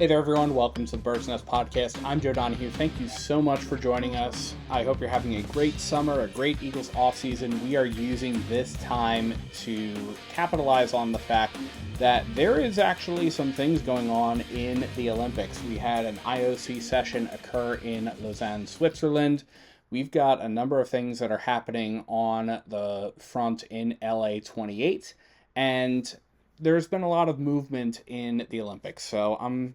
Hey there, everyone. Welcome to the Bird's Nest Podcast. I'm Joe Donahue. Thank you so much for joining us. I hope you're having a great summer, a great Eagles offseason. We are using this time to capitalize on the fact that there is actually some things going on in the Olympics. We had an IOC session occur in Lausanne, Switzerland. We've got a number of things that are happening on the front in LA28, and there's been a lot of movement in the Olympics. So I'm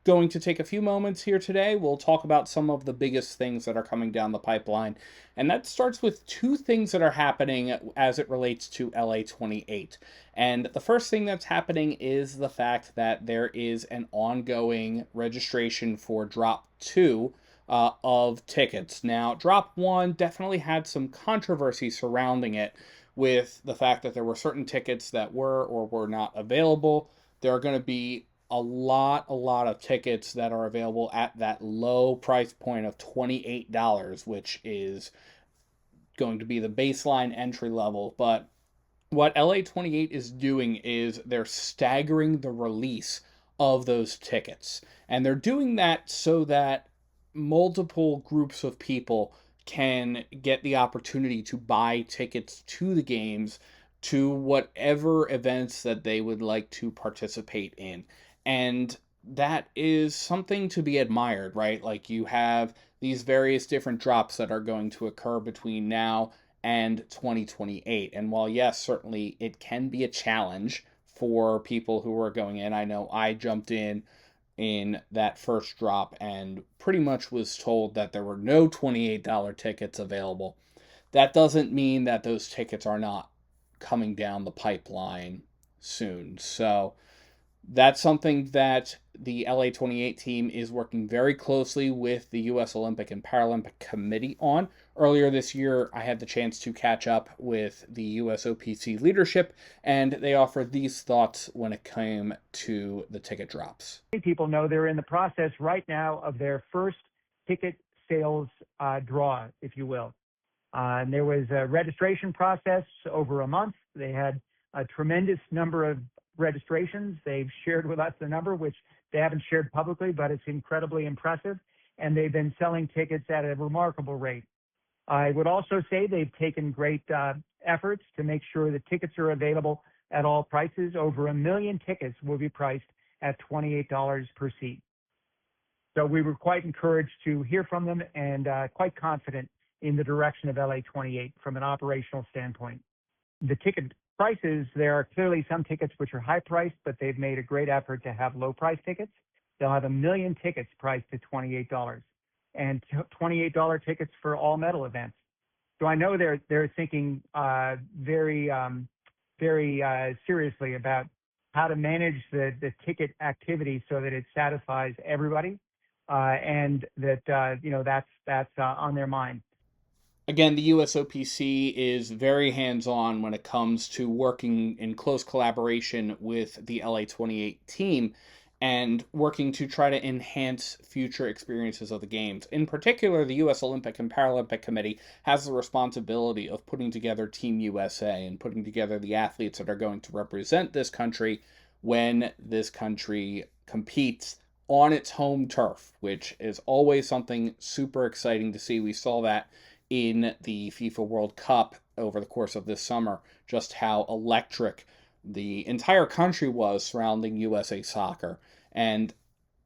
going to take a few moments here today. We'll talk about some of the biggest things that are coming down the pipeline. And that starts with two things that are happening as it relates to LA28. And the first thing that's happening is the fact that there is an ongoing registration for Drop 2 of tickets. Now, Drop 1 definitely had some controversy surrounding it with the fact that there were certain tickets that were or were not available. There are going to be a lot of tickets that are available at that low price point of $28, which is going to be the baseline entry level. But what LA28 is doing is they're staggering the release of those tickets. And they're doing that so that multiple groups of people can get the opportunity to buy tickets to the games, to whatever events that they would like to participate in. And that is something to be admired, right? Like, you have these various different drops that are going to occur between now and 2028. And while, yes, certainly it can be a challenge for people who are going in, I know I jumped in that first drop and pretty much was told that there were no $28 tickets available. That doesn't mean that those tickets are not coming down the pipeline soon. So that's something that the LA28 team is working very closely with the US Olympic and Paralympic Committee on. Earlier this year, I had the chance to catch up with the USOPC leadership, and they offered these thoughts when it came to the ticket drops. People know they're in the process right now of their first ticket sales draw, if you will. And there was a registration process over a month. They had a tremendous number of registrations. They've shared with us the number, which they haven't shared publicly, but it's incredibly impressive. And they've been selling tickets at a remarkable rate. I would also say they've taken great efforts to make sure that tickets are available at all prices. Over 1 million tickets will be priced at $28 per seat. So we were quite encouraged to hear from them and quite confident in the direction of LA28 from an operational standpoint. The ticket prices, there are clearly some tickets which are high priced, but they've made a great effort to have low price tickets. They'll have 1 million tickets priced at $28 and $28 tickets for all medal events. So I know they're thinking very seriously about how to manage the ticket activity so that it satisfies everybody, and that that's on their mind. Again, the USOPC is very hands-on when it comes to working in close collaboration with the LA28 team and working to try to enhance future experiences of the games. In particular, the US Olympic and Paralympic Committee has the responsibility of putting together Team USA and putting together the athletes that are going to represent this country when this country competes on its home turf, which is always something super exciting to see. We saw that in the FIFA World Cup over the course of this summer, just how electric the entire country was surrounding USA Soccer. And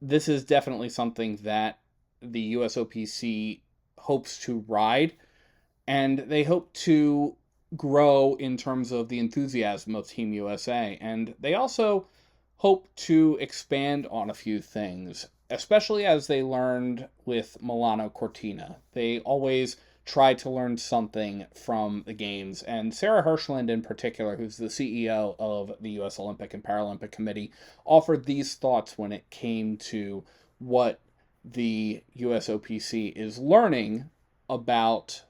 this is definitely something that the USOPC hopes to ride, and they hope to grow in terms of the enthusiasm of Team USA. And they also hope to expand on a few things, especially as they learned with Milano Cortina. They always try to learn something from the games. And Sarah Hirschland in particular, who's the CEO of the US Olympic and Paralympic Committee, offered these thoughts when it came to what the USOPC is learning about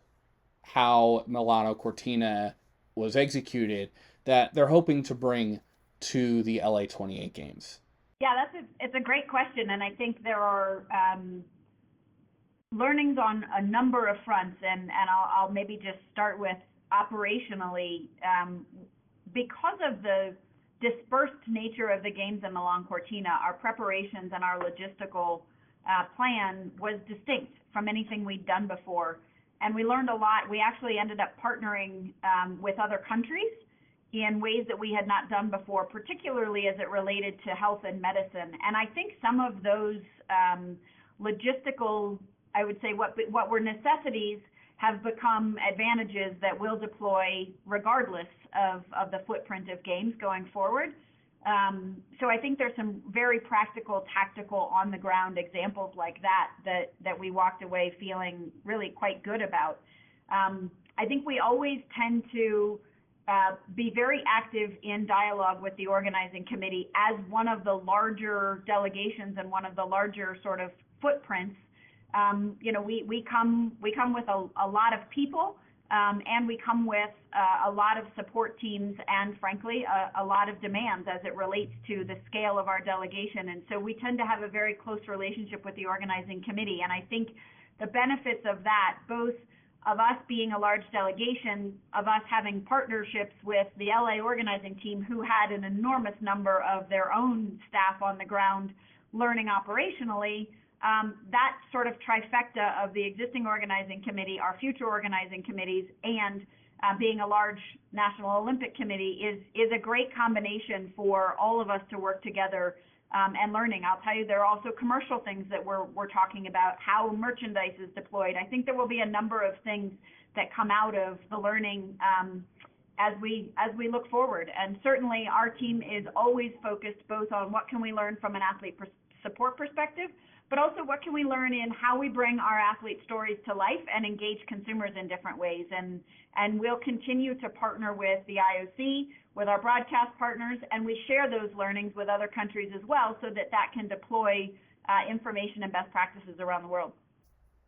how Milano Cortina was executed, that they're hoping to bring to the LA28 games. Yeah, it's a great question, and I think there are learnings on a number of fronts, and I'll maybe just start with operationally, because of the dispersed nature of the games in Milan Cortina, our preparations and our logistical plan was distinct from anything we'd done before. And we learned a lot. We actually ended up partnering with other countries in ways that we had not done before, particularly as it related to health and medicine. And I think some of those logistical, I would say what were necessities, have become advantages that we'll deploy regardless of the footprint of games going forward. So I think there's some very practical, tactical, on-the-ground examples like that we walked away feeling really quite good about. I think we always tend to be very active in dialogue with the organizing committee as one of the larger delegations and one of the larger sort of footprints. We come with a lot of people, and we come with a lot of support teams and, frankly, a lot of demands as it relates to the scale of our delegation. And so we tend to have a very close relationship with the organizing committee. And I think the benefits of that, both of us being a large delegation, of us having partnerships with the LA organizing team, who had an enormous number of their own staff on the ground learning operationally, that sort of trifecta of the existing organizing committee, our future organizing committees, and being a large National Olympic Committee is a great combination for all of us to work together and learning. I'll tell you, there are also commercial things that we're talking about, how merchandise is deployed. I think there will be a number of things that come out of the learning as we look forward. And certainly our team is always focused both on what can we learn from an athlete support perspective, but also what can we learn in how we bring our athlete stories to life and engage consumers in different ways. And we'll continue to partner with the IOC, with our broadcast partners, and we share those learnings with other countries as well so that can deploy information and best practices around the world.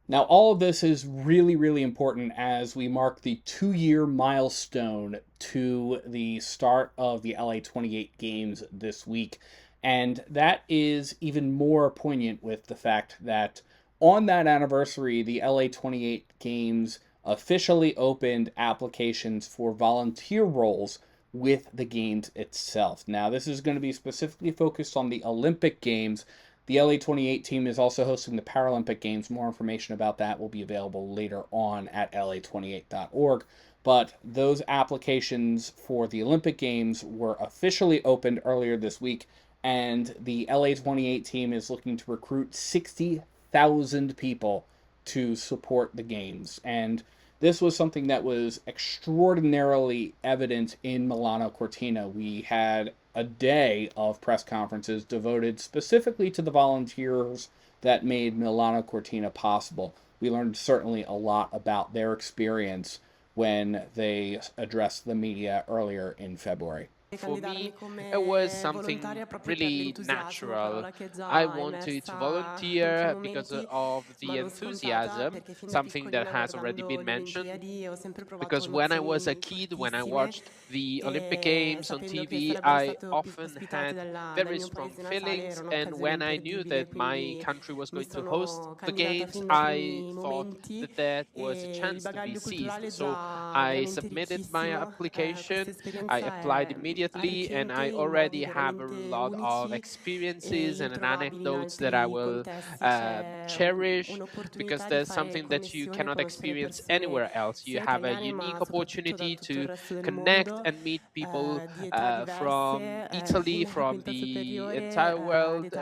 Now, all of this is really, really important as we mark the 2-year milestone to the start of the LA28 Games this week. And that is even more poignant with the fact that on that anniversary, the LA28 Games officially opened applications for volunteer roles with the Games itself. Now, this is going to be specifically focused on the Olympic Games. The LA28 team is also hosting the Paralympic Games. More information about that will be available later on at LA28.org. But those applications for the Olympic Games were officially opened earlier this week, and the LA28 team is looking to recruit 60,000 people to support the Games. And this was something that was extraordinarily evident in Milano Cortina. We had a day of press conferences devoted specifically to the volunteers that made Milano Cortina possible. We learned certainly a lot about their experience when they addressed the media earlier in February. For me, it was something really natural. I wanted to volunteer because of the enthusiasm, something that has already been mentioned. Because when I was a kid, when I watched the Olympic Games on TV, I often had very strong feelings. And when I knew that my country was going to host the Games, I thought that was a chance to be seized. So I submitted my application, I applied immediately, and I already have a lot of experiences and anecdotes that I will cherish, because there's something that you cannot experience anywhere else. You have a unique opportunity to connect and meet people from Italy, from the entire world,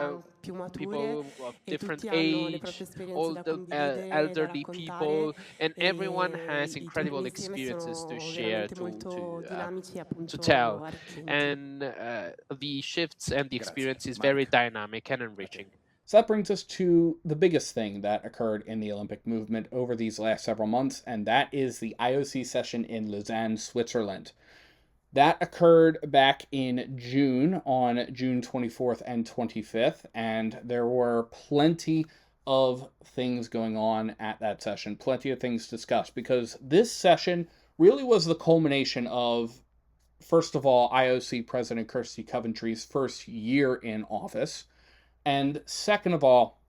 people of different age, older, elderly people, and everyone has incredible experiences to share, to tell. And the shifts and the experience is very dynamic and enriching. So that brings us to the biggest thing that occurred in the Olympic movement over these last several months, and that is the IOC session in Lausanne, Switzerland. That occurred back in June, on June 24th and 25th, and there were plenty of things going on at that session, plenty of things discussed, because this session really was the culmination of, first of all, IOC President Kirsty Coventry's first year in office, and second of all,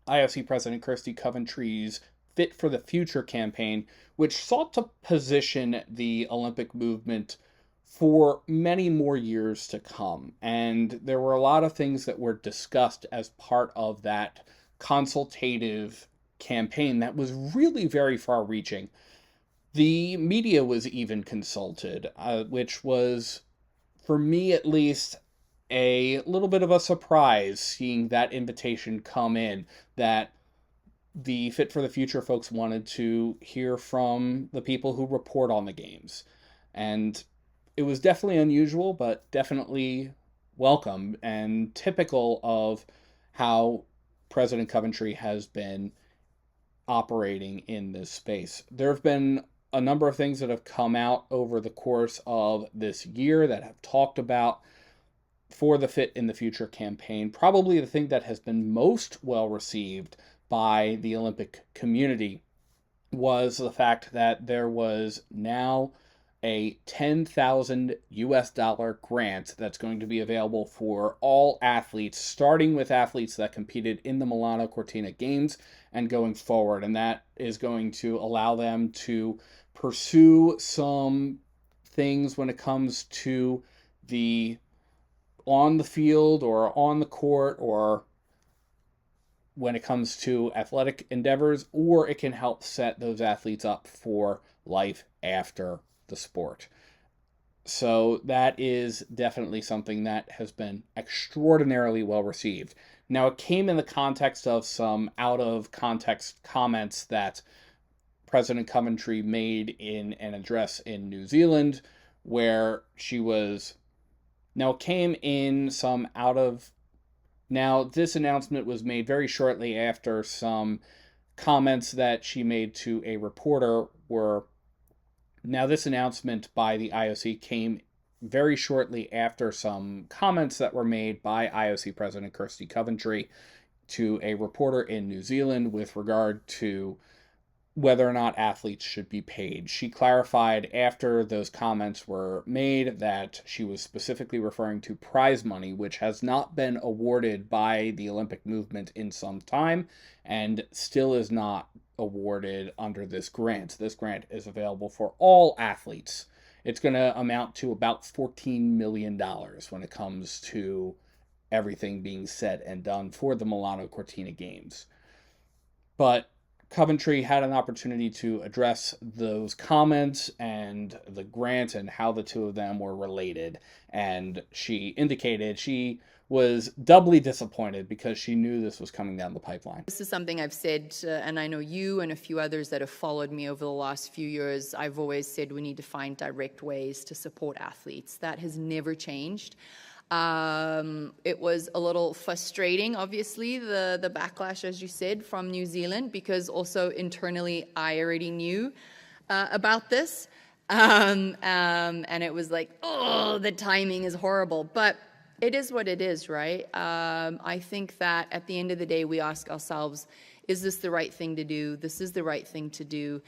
IOC President Kirsty Coventry's Fit for the Future campaign, which sought to position the Olympic movement for many more years to come. And there were a lot of things that were discussed as part of that consultative campaign that was really very far reaching. The media was even consulted, which was, for me at least, a little bit of a surprise seeing that invitation come in, that the Fit for the Future folks wanted to hear from the people who report on the games. And it was definitely unusual, but definitely welcome and typical of how President Coventry has been operating in this space. There have been a number of things that have come out over the course of this year that have talked about for the Fit in the Future campaign. Probably the thing that has been most well received by the Olympic community was the fact that there was now a $10,000 grant that's going to be available for all athletes, starting with athletes that competed in the Milano Cortina Games and going forward. And that is going to allow them to pursue some things when it comes to the on the field or on the court, or when it comes to athletic endeavors, or it can help set those athletes up for life after the sport. So that is definitely something that has been extraordinarily well received. Now, it came in the context of some out of context comments that President Coventry made in an address in New Zealand, where she was. Now, it came in some out of. Now, this announcement was made very shortly after some comments that she made to a reporter were. Now, this announcement by the IOC came very shortly after some comments that were made by IOC President Kirsty Coventry to a reporter in New Zealand with regard to whether or not athletes should be paid. She clarified after those comments were made that she was specifically referring to prize money, which has not been awarded by the Olympic movement in some time and still is not awarded under this grant. This grant is available for all athletes. It's going to amount to about $14 million when it comes to everything being said and done for the Milano Cortina Games. But Coventry had an opportunity to address those comments and the grant and how the two of them were related. And she indicated she was doubly disappointed because she knew this was coming down the pipeline. This is something I've said, and I know you and a few others that have followed me over the last few years. I've always said we need to find direct ways to support athletes. That has never changed. It was a little frustrating, obviously, the backlash, as you said, from New Zealand, because also internally I already knew about this. And it was like, oh, the timing is horrible. But it is what it is, right? I think that at the end of the day, we ask ourselves, is this the right thing to do? This is the right thing to do.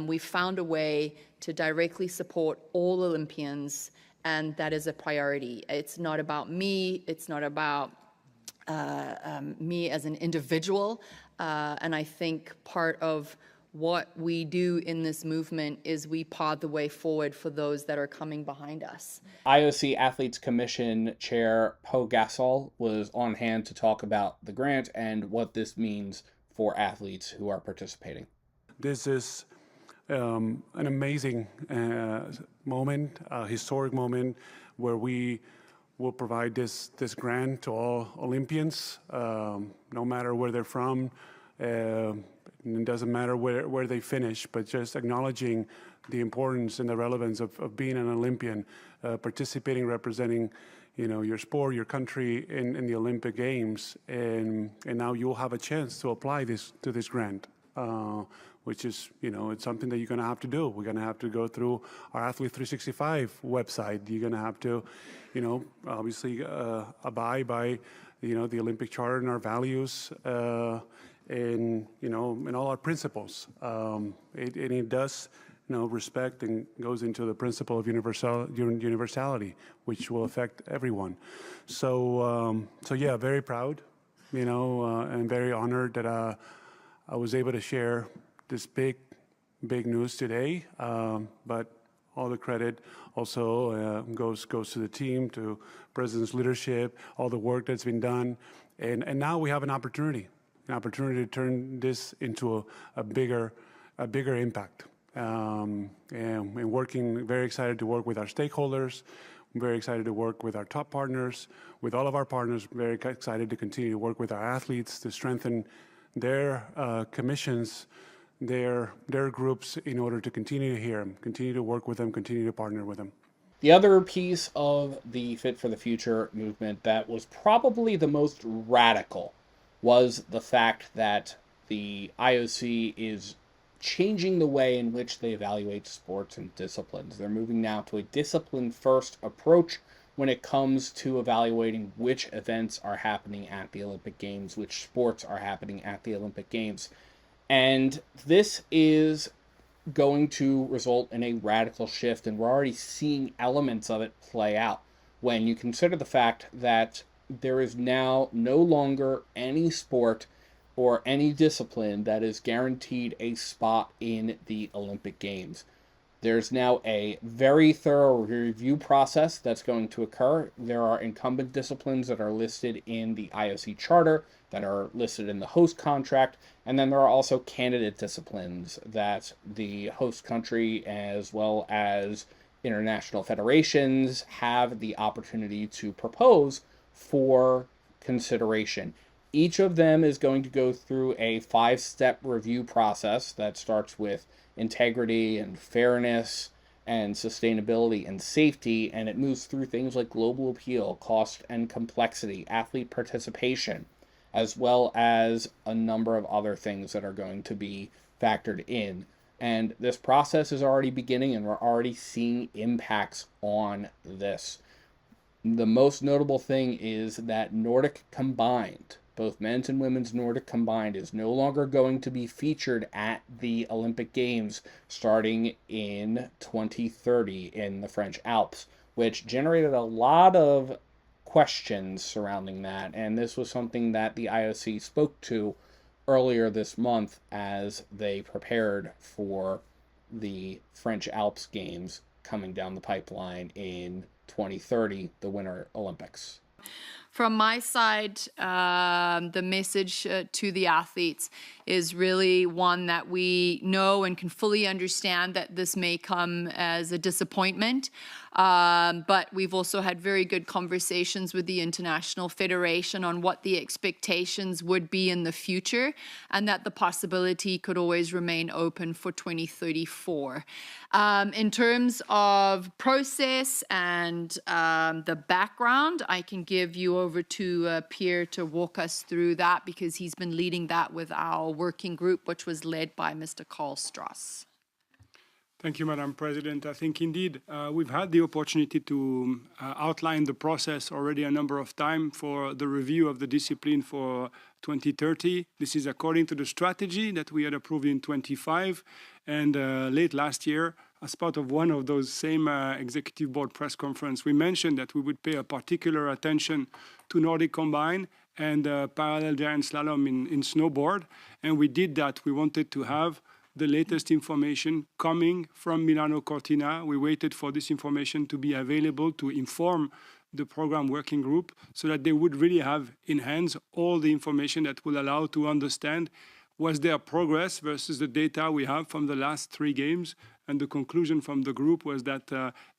We found a way to directly support all Olympians, and that is a priority. It's not about me. It's not about me as an individual. And I think part of what we do in this movement is we pod the way forward for those that are coming behind us. IOC Athletes Commission Chair Po Gasol was on hand to talk about the grant and what this means for athletes who are participating. This is an amazing moment, a historic moment, where we will provide this grant to all Olympians, no matter where they're from. It doesn't matter where they finish, but just acknowledging the importance and the relevance of being an Olympian, participating, representing, your sport, your country in the Olympic Games, and now you'll have a chance to apply to this grant, which is, it's something that you're going to have to do. We're going to have to go through our Athlete 365 website. You're going to have to, obviously abide by, the Olympic Charter and our values. And all our principles. It does, respect and goes into the principle of universality, which will affect everyone. So yeah, very proud, and very honored that I was able to share this big news today. But All the credit also goes to the team, to President's leadership, all the work that's been done. And now we have an opportunity to turn this into a bigger impact. And working, very excited to work with our stakeholders. I'm very excited to work with our top partners, with all of our partners, very excited to continue to work with our athletes to strengthen their commissions, their groups, in order to continue to hear them, continue to work with them, continue to partner with them. The other piece of the Fit for the Future movement that was probably the most radical was the fact that the IOC is changing the way in which they evaluate sports and disciplines. They're moving now to a discipline-first approach when it comes to evaluating which events are happening at the Olympic Games, which sports are happening at the Olympic Games. And this is going to result in a radical shift, and we're already seeing elements of it play out when you consider the fact that there is now no longer any sport or any discipline that is guaranteed a spot in the Olympic Games. There's now a very thorough review process that's going to occur. There are incumbent disciplines that are listed in the IOC charter, that are listed in the host contract, and then there are also candidate disciplines that the host country as well as international federations have the opportunity to propose for consideration. Each of them is going to go through a 5-step review process that starts with integrity and fairness and sustainability and safety, and it moves through things like global appeal, cost and complexity, athlete participation, as well as a number of other things that are going to be factored in. And this process is already beginning, and we're already seeing impacts on this. The most notable thing is that Nordic combined, both men's and women's Nordic combined, is no longer going to be featured at the Olympic Games starting in 2030 in the French Alps, which generated a lot of questions surrounding that. And this was something that the IOC spoke to earlier this month as they prepared for the French Alps Games coming down the pipeline in 2030, the Winter Olympics. From my side, the message to the athletes is really one that we know and can fully understand that this may come as a disappointment. But we've also had very good conversations with the International Federation on what the expectations would be in the future, and that the possibility could always remain open for 2034. In terms of process and the background, I can give you over to Pierre to walk us through that, because he's been leading that with our working group, which was led by Mr. Karl Strauss. Thank you, Madam President. I think indeed we've had the opportunity to outline the process already a number of times for the review of the discipline for 2030. This is according to the strategy that we had approved in 25, and late last year, as part of one of those same executive board press conference, we mentioned that we would pay a particular attention to Nordic combine and parallel giant slalom in snowboard, and we did that. We wanted to have the latest information coming from Milano Cortina. We waited for this information to be available to inform the program working group so that they would really have in hands all the information that will allow to understand was there progress versus the data we have from the last 3 games. And the conclusion from the group was that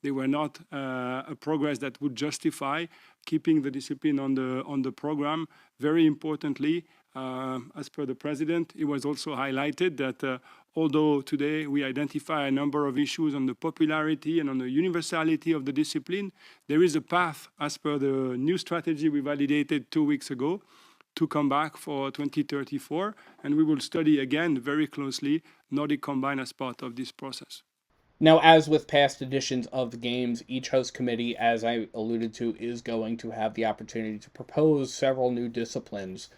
they were not a progress that would justify keeping the discipline on the program. Very importantly, as per the president, it was also highlighted that although today we identify a number of issues on the popularity and on the universality of the discipline, there is a path, as per the new strategy we validated 2 weeks ago, to come back for 2034, and we will study again very closely Nordic combine as part of this process. Now, as with past editions of the Games, each host committee, as I alluded to, is going to have the opportunity to propose several new disciplines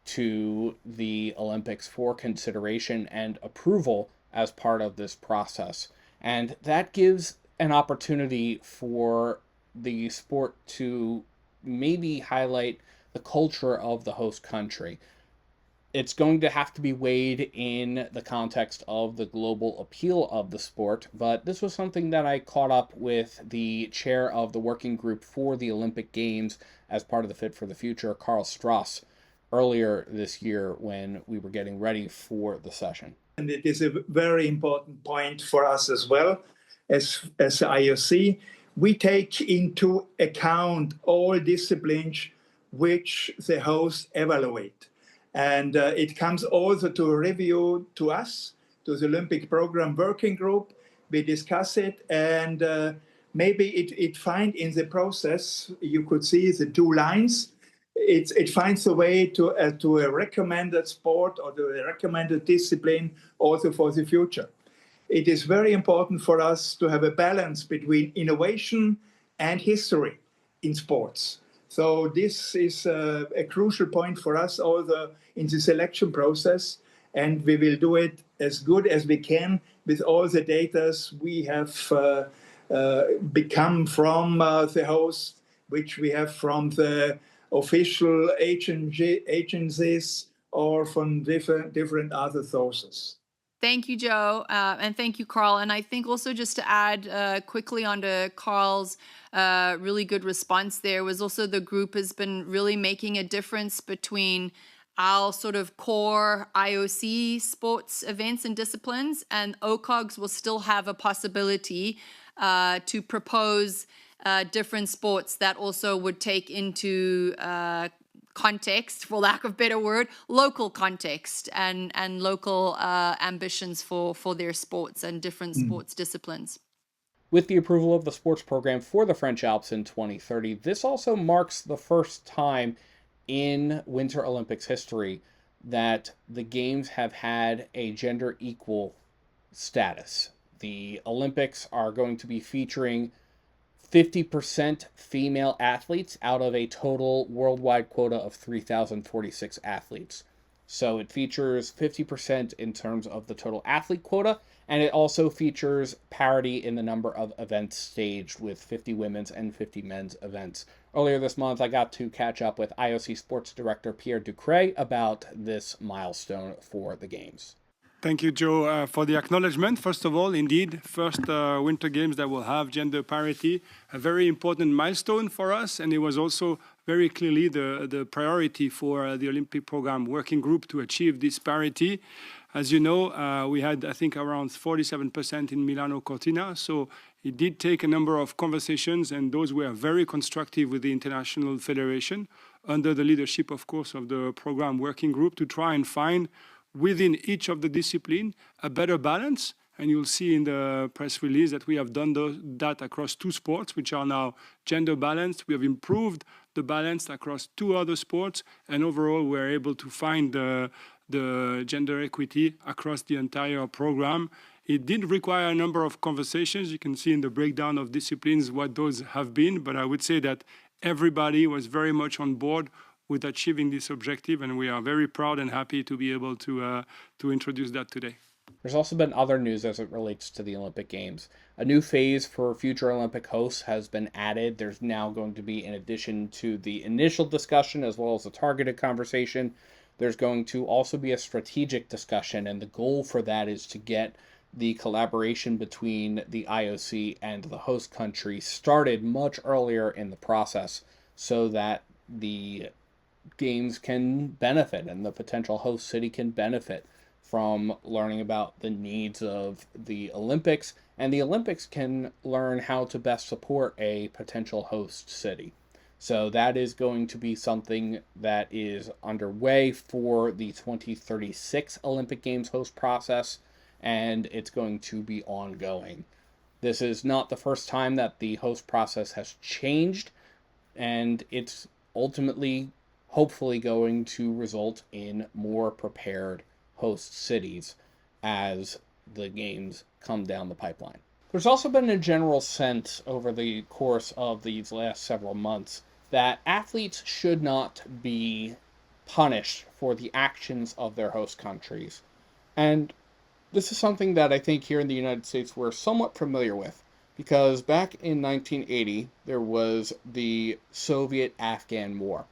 to the Olympics for consideration and approval as part of this process. And that gives an opportunity for the sport to maybe highlight the culture of the host country. It's going to have to be weighed in the context of the global appeal of the sport, but this was something that I caught up with the chair of the working group for the Olympic Games as part of the Fit for the Future, Carl Strauss, earlier this year when we were getting ready for the session. And it is a very important point for us as well as IOC. We take into account all disciplines which the hosts evaluate. And it comes also to a review to us, to the Olympic Program Working Group. We discuss it, and maybe it finds in the process, you could see the two lines. It finds a way to a recommended sport or to a recommended discipline also for the future. It is very important for us to have a balance between innovation and history in sports. So this is a crucial point for us also in the selection process, and we will do it as good as we can with all the data we have become from the host, which we have from the official agencies or from different other sources. Thank you, Joe, and thank you, Carl. And I think also just to add quickly onto Carl's really good response there was also the group has been really making a difference between our sort of core IOC sports events and disciplines, and OCOGs will still have a possibility to propose different sports that also would take into context, for lack of a better word, local context and local ambitions for their sports and different sports disciplines. With the approval of the sports program for the French Alps in 2030, this also marks the first time in Winter Olympics history that the Games have had a gender equal status. The Olympics are going to be featuring 50% female athletes out of a total worldwide quota of 3,046 athletes. So it features 50% in terms of the total athlete quota, and it also features parity in the number of events staged with 50 women's and 50 men's events. Earlier this month, I got to catch up with IOC Sports Director Pierre Ducret about this milestone for the Games. Thank you, Joe, for the acknowledgement. First of all, indeed, first Winter Games that will have gender parity, a very important milestone for us, and it was also very clearly the priority for the Olympic Program Working Group to achieve this parity. As you know, we had, I think, around 47% in Milano Cortina, so it did take a number of conversations, and those were very constructive with the International Federation, under the leadership, of course, of the Program Working Group, to try and find within each of the discipline a better balance. And you'll see in the press release that we have done that across two sports, which are now gender balanced. We have improved the balance across two other sports, and overall we're able to find the gender equity across the entire program. It did require a number of conversations. You can see in the breakdown of disciplines what those have been, but I would say that everybody was very much on board with achieving this objective, and we are very proud and happy to be able to introduce that today. There's also been other news as it relates to the Olympic Games. A new phase for future Olympic hosts has been added. There's now going to be, in addition to the initial discussion as well as the targeted conversation, there's going to also be a strategic discussion, and the goal for that is to get the collaboration between the IOC and the host country started much earlier in the process so that the Games can benefit and the potential host city can benefit from learning about the needs of the Olympics, and the Olympics can learn how to best support a potential host city. So that is going to be something that is underway for the 2036 Olympic Games host process, and it's going to be ongoing. This is not the first time that the host process has changed, and it's ultimately hopefully going to result in more prepared host cities as the Games come down the pipeline. There's also been a general sense over the course of these last several months that athletes should not be punished for the actions of their host countries. And this is something that I think here in the United States we're somewhat familiar with, because back in 1980 there was the Soviet-Afghan War.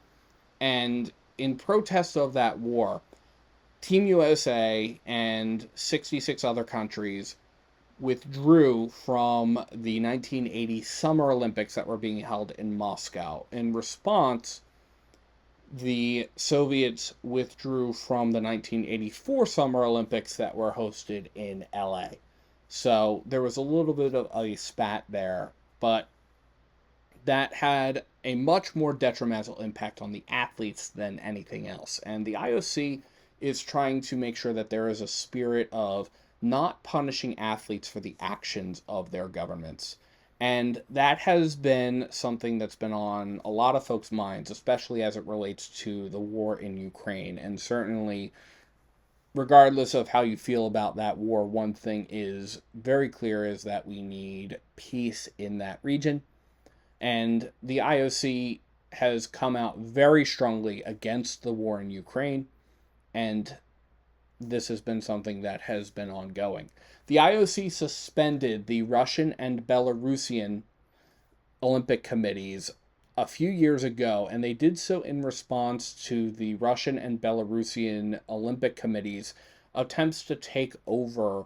And in protest of that war, Team USA and 66 other countries withdrew from the 1980 Summer Olympics that were being held in Moscow. In response, the Soviets withdrew from the 1984 Summer Olympics that were hosted in LA. So there was a little bit of a spat there, but that had a much more detrimental impact on the athletes than anything else. And the IOC is trying to make sure that there is a spirit of not punishing athletes for the actions of their governments. And that has been something that's been on a lot of folks' minds, especially as it relates to the war in Ukraine. And certainly, regardless of how you feel about that war, one thing is very clear is that we need peace in that region. And the IOC has come out very strongly against the war in Ukraine, and this has been something that has been ongoing. The IOC suspended the Russian and Belarusian Olympic committees a few years ago, and they did so in response to the Russian and Belarusian Olympic committees' attempts to take over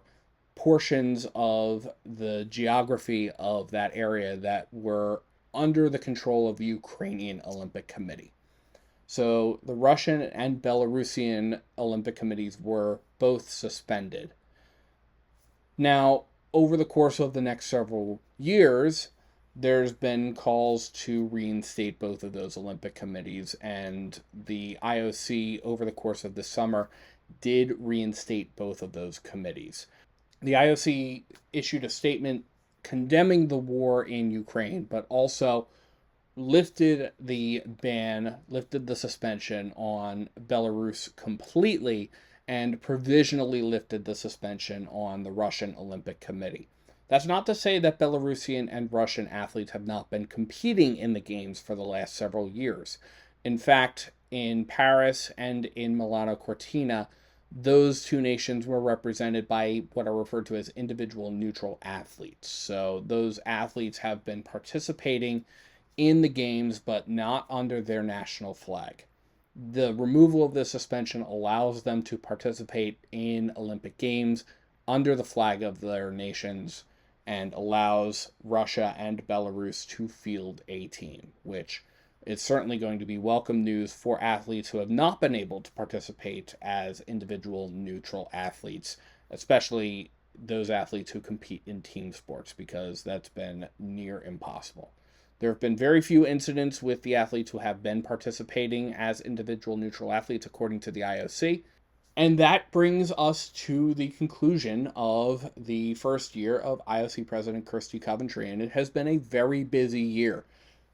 portions of the geography of that area that were under the control of the Ukrainian Olympic Committee. So the Russian and Belarusian Olympic committees were both suspended. Now, over the course of the next several years, there's been calls to reinstate both of those Olympic committees, and the IOC, over the course of the summer, did reinstate both of those committees. The IOC issued a statement condemning the war in Ukraine, but also lifted the suspension on Belarus completely, and provisionally lifted the suspension on the Russian Olympic Committee. That's not to say that Belarusian and Russian athletes have not been competing in the Games for the last several years. In fact, in Paris and in Milano Cortina, those two nations were represented by what are referred to as individual neutral athletes. So those athletes have been participating in the Games, but not under their national flag. The removal of the suspension allows them to participate in Olympic Games under the flag of their nations and allows Russia and Belarus to field a team, which is certainly going to be welcome news for athletes who have not been able to participate as individual neutral athletes, especially those athletes who compete in team sports, because that's been near impossible. There have been very few incidents with the athletes who have been participating as individual neutral athletes, according to the IOC. And that brings us to the conclusion of the first year of IOC President Kirsty Coventry, and it has been a very busy year.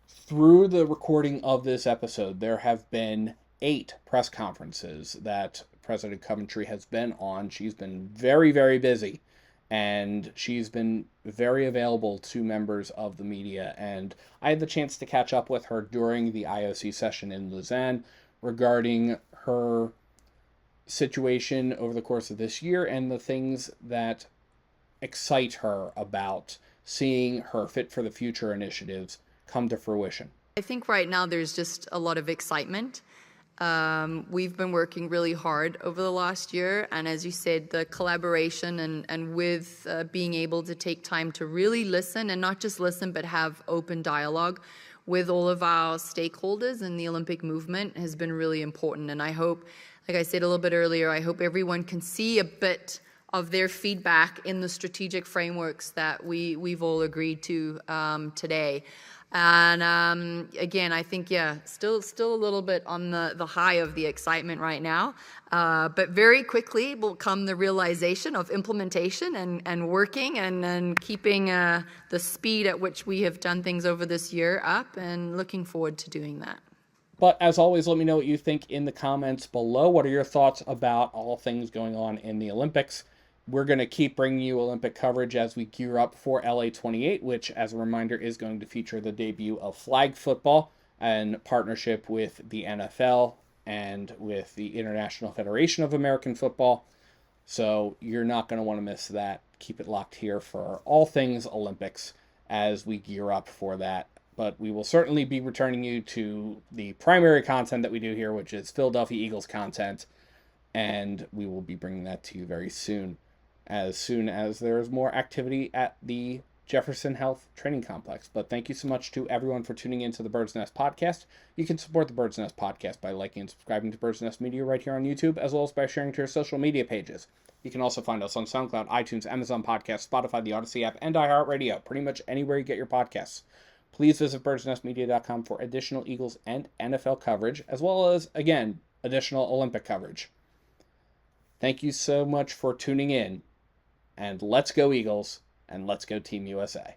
Through the recording of this episode, there have been 8 press conferences that President Coventry has been on. She's been very, very busy, and she's been very available to members of the media. And I had the chance to catch up with her during the IOC session in Lausanne regarding her situation over the course of this year and the things that excite her about seeing her Fit for the Future initiatives come to fruition. I think right now there's just a lot of excitement. We've been working really hard over the last year, and as you said, the collaboration and with being able to take time to really listen, and not just listen, but have open dialogue with all of our stakeholders in the Olympic movement has been really important. And I hope, like I said a little bit earlier, I hope everyone can see a bit of their feedback in the strategic frameworks that we've all agreed to today. And again, I think, still a little bit on the high of the excitement right now. But very quickly will come the realization of implementation and working and keeping the speed at which we have done things over this year up, and looking forward to doing that. But as always, let me know what you think in the comments below. What are your thoughts about all things going on in the Olympics? We're going to keep bringing you Olympic coverage as we gear up for LA28, which, as a reminder, is going to feature the debut of flag football in partnership with the NFL and with the International Federation of American Football. So you're not going to want to miss that. Keep it locked here for all things Olympics as we gear up for that. But we will certainly be returning you to the primary content that we do here, which is Philadelphia Eagles content. and we will be bringing that to you very soon as there is more activity at the Jefferson Health Training Complex. But thank you so much to everyone for tuning into the Bird's Nest podcast. You can support the Bird's Nest podcast by liking and subscribing to Bird's Nest Media right here on YouTube, as well as by sharing to your social media pages. You can also find us on SoundCloud, iTunes, Amazon Podcasts, Spotify, the Odyssey app, and iHeartRadio, pretty much anywhere you get your podcasts. Please visit birdsnestmedia.com for additional Eagles and NFL coverage, as well as, again, additional Olympic coverage. Thank you so much for tuning in, and let's go Eagles, and let's go Team USA.